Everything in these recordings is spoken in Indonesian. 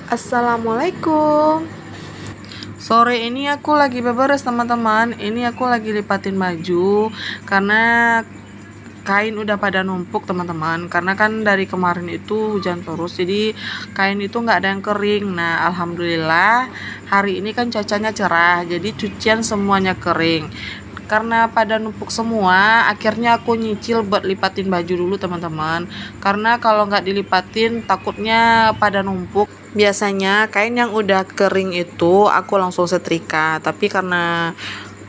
Assalamualaikum. Sore ini aku lagi beberes teman-teman. Ini aku lagi lipatin baju karena kain udah pada numpuk teman-teman. Karena kan dari kemarin itu hujan terus, jadi kain itu nggak ada yang kering. Nah, alhamdulillah hari ini kan cuacanya cerah, jadi cucian semuanya kering. Karena pada numpuk semua, akhirnya aku nyicil buat lipatin baju dulu teman-teman. Karena kalau nggak dilipatin takutnya pada numpuk. Biasanya kain yang udah kering itu aku langsung setrika, tapi karena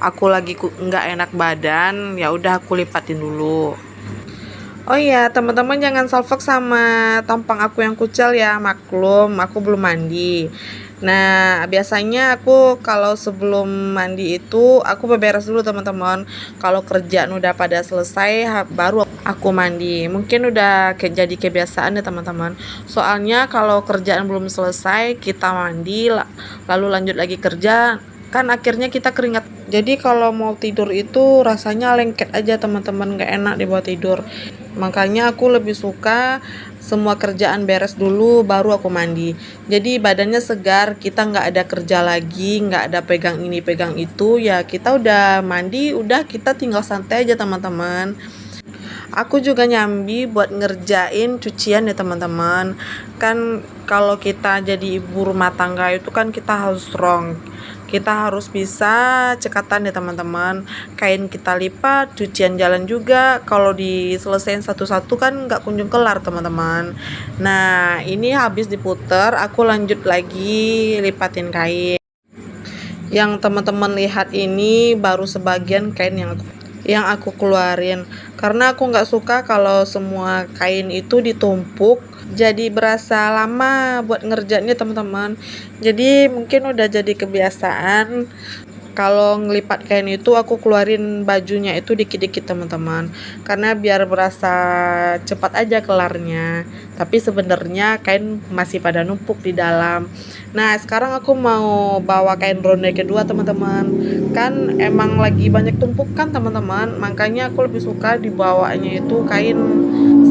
aku lagi nggak enak badan, ya udah aku lipatin dulu. Oh iya, teman-teman jangan salfok sama tampang aku yang kucel ya, maklum aku belum mandi. Nah, biasanya aku kalau sebelum mandi itu aku beberes dulu teman-teman. Kalau kerjaan udah pada selesai, baru aku mandi. Mungkin udah jadi kebiasaan ya teman-teman. Soalnya kalau kerjaan belum selesai, kita mandi, lalu lanjut lagi kerja, kan akhirnya kita keringat. Jadi kalau mau tidur itu rasanya lengket aja teman-teman, nggak enak dibuat tidur. Makanya aku lebih suka semua kerjaan beres dulu baru aku mandi. Jadi badannya segar, kita nggak ada kerja lagi, nggak ada pegang ini pegang itu, ya kita udah mandi, udah kita tinggal santai aja teman-teman. Aku juga nyambi buat ngerjain cucian ya teman-teman. Kan kalau kita jadi ibu rumah tangga itu kan kita harus strong. Kita harus bisa cekatan ya teman-teman. Kain kita lipat, cucian jalan juga. Kalau diselesain satu-satu kan nggak kunjung kelar teman-teman. Nah, ini habis diputer, aku lanjut lagi lipatin kain. Yang teman-teman lihat ini baru sebagian kain yang aku keluarin, karena aku nggak suka kalau semua kain itu ditumpuk jadi berasa lama buat ngerjainnya teman-teman. Jadi mungkin udah jadi kebiasaan kalau ngelipat kain itu aku keluarin bajunya itu dikit-dikit teman-teman, karena biar berasa cepat aja kelarnya, tapi sebenarnya kain masih pada numpuk di dalam. Nah, sekarang aku mau bawa kain ronde kedua teman-teman. Kan emang lagi banyak tumpukan teman-teman, makanya aku lebih suka dibawanya itu kain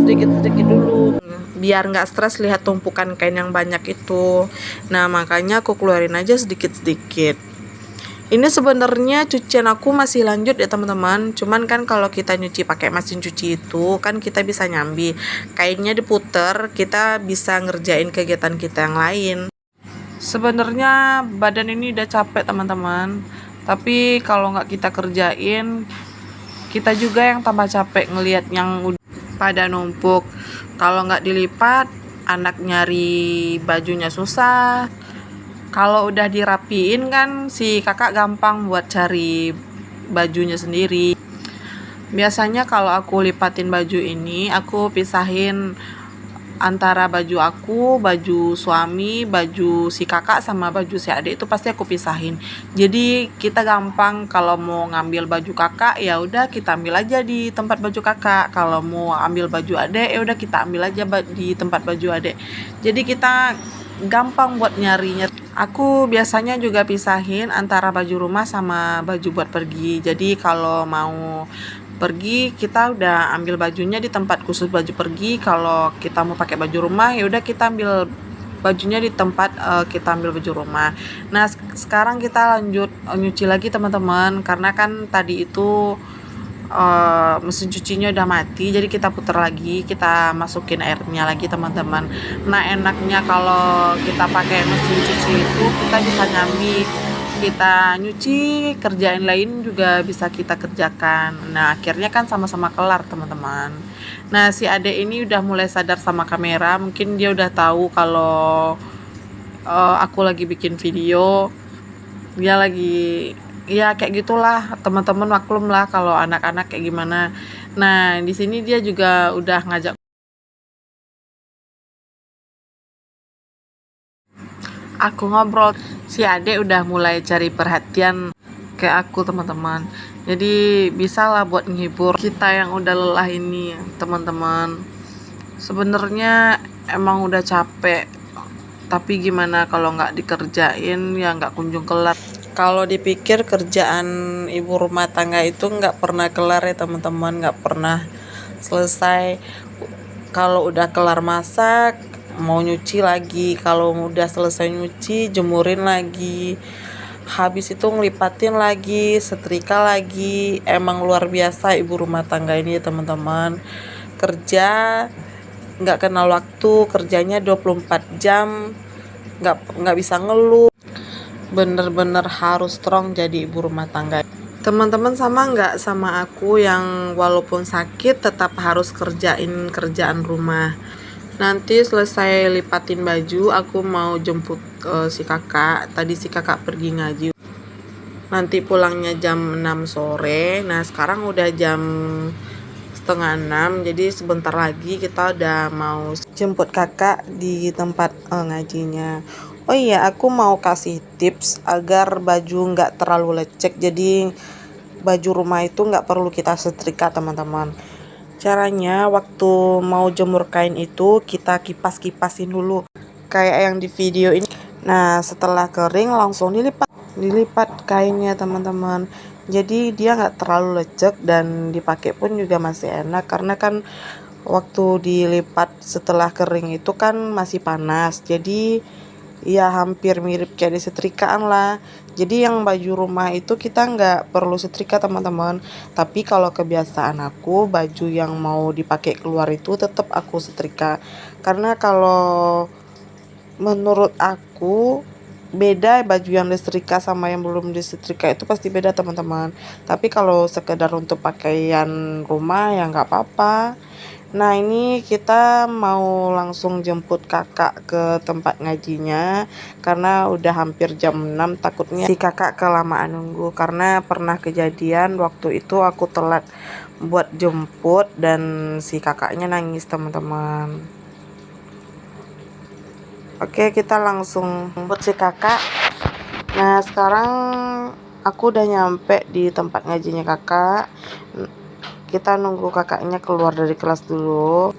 sedikit-sedikit dulu biar nggak stres lihat tumpukan kain yang banyak itu. Nah, makanya aku keluarin aja sedikit-sedikit. Ini sebenarnya cucian aku masih lanjut ya teman-teman. Cuman kan kalau kita nyuci pakai mesin cuci itu kan kita bisa nyambi. Kainnya diputer, kita bisa ngerjain kegiatan kita yang lain. Sebenarnya badan ini udah capek teman-teman. Tapi kalau nggak kita kerjain, kita juga yang tambah capek ngelihat yang pada numpuk. Kalau nggak dilipat, anak nyari bajunya susah. Kalau udah dirapiin kan si kakak gampang buat cari bajunya sendiri. Biasanya kalau aku lipatin baju ini, aku pisahin antara baju aku, baju suami, baju si kakak sama baju si adik itu pasti aku pisahin. Jadi kita gampang kalau mau ngambil baju kakak ya udah kita ambil aja di tempat baju kakak. Kalau mau ambil baju adik ya udah kita ambil aja di tempat baju adik. Jadi kita gampang buat nyarinya. Aku biasanya juga pisahin antara baju rumah sama baju buat pergi. Jadi kalau mau pergi kita udah ambil bajunya di tempat khusus baju pergi. Kalau kita mau pakai baju rumah ya udah kita ambil bajunya di tempat kita ambil baju rumah. Nah, sekarang kita lanjut nyuci lagi teman-teman, karena kan tadi itu mesin cucinya udah mati, jadi kita putar lagi, kita masukin airnya lagi teman-teman. Nah, enaknya kalau kita pakai mesin cuci itu kita bisa nyambi, kita nyuci, kerjaan lain juga bisa kita kerjakan. Nah, akhirnya kan sama-sama kelar teman-teman. Nah, si adek ini udah mulai sadar sama kamera, mungkin dia udah tahu kalau aku lagi bikin video. Dia lagi, ya kayak gitulah teman-teman, maklum lah kalau anak-anak kayak gimana. Nah, di sini dia juga udah ngajak aku ngobrol. Si adek udah mulai cari perhatian ke aku teman-teman. Jadi bisa lah buat menghibur kita yang udah lelah ini teman-teman. Sebenarnya emang udah capek, tapi gimana kalau nggak dikerjain ya nggak kunjung kelar. Kalau dipikir kerjaan ibu rumah tangga itu nggak pernah kelar ya teman-teman, nggak pernah selesai. Kalau udah kelar masak, mau nyuci lagi, kalau udah selesai nyuci jemurin lagi, habis itu ngelipatin lagi, setrika lagi. Emang luar biasa ibu rumah tangga ini ya teman-teman, kerja nggak kenal waktu, kerjanya 24 jam, nggak bisa ngeluh, bener-bener harus strong jadi ibu rumah tangga. Teman-teman sama nggak sama aku yang walaupun sakit tetap harus kerjain kerjaan rumah? Nanti selesai lipatin baju, aku mau jemput si kakak. Tadi si kakak pergi ngaji. Nanti pulangnya jam 6 sore. Nah sekarang udah jam setengah 6, jadi sebentar lagi kita udah mau jemput kakak di tempat ngajinya. Oh iya, aku mau kasih tips agar baju nggak terlalu lecek, jadi baju rumah itu nggak perlu kita setrika teman-teman. Caranya waktu mau jemur kain itu kita kipas-kipasin dulu kayak yang di video ini. Nah setelah kering langsung dilipat kainnya teman-teman, jadi dia nggak terlalu lecek dan dipakai pun juga masih enak, karena kan waktu dilipat setelah kering itu kan masih panas, jadi ya hampir mirip kayak disetrikaan lah. Jadi yang baju rumah itu kita nggak perlu setrika teman-teman, tapi kalau kebiasaan aku baju yang mau dipakai keluar itu tetap aku setrika, karena kalau menurut aku beda baju yang disetrika sama yang belum disetrika itu pasti beda teman-teman. Tapi kalau sekedar untuk pakaian rumah ya nggak apa-apa. Nah ini kita mau langsung jemput kakak ke tempat ngajinya, karena udah hampir jam 6, takutnya si kakak kelamaan nunggu, karena pernah kejadian waktu itu aku telat buat jemput dan si kakaknya nangis teman-teman. Oke, kita langsung jemput si kakak. Nah sekarang aku udah nyampe di tempat ngajinya kakak. Kita nunggu kakaknya keluar dari kelas dulu.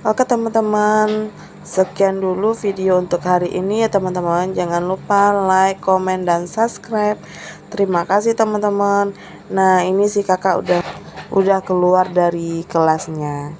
Oke teman-teman, sekian dulu video untuk hari ini ya teman-teman. Jangan lupa like, komen, dan subscribe. Terima kasih teman-teman. Nah ini si kakak udah keluar dari kelasnya.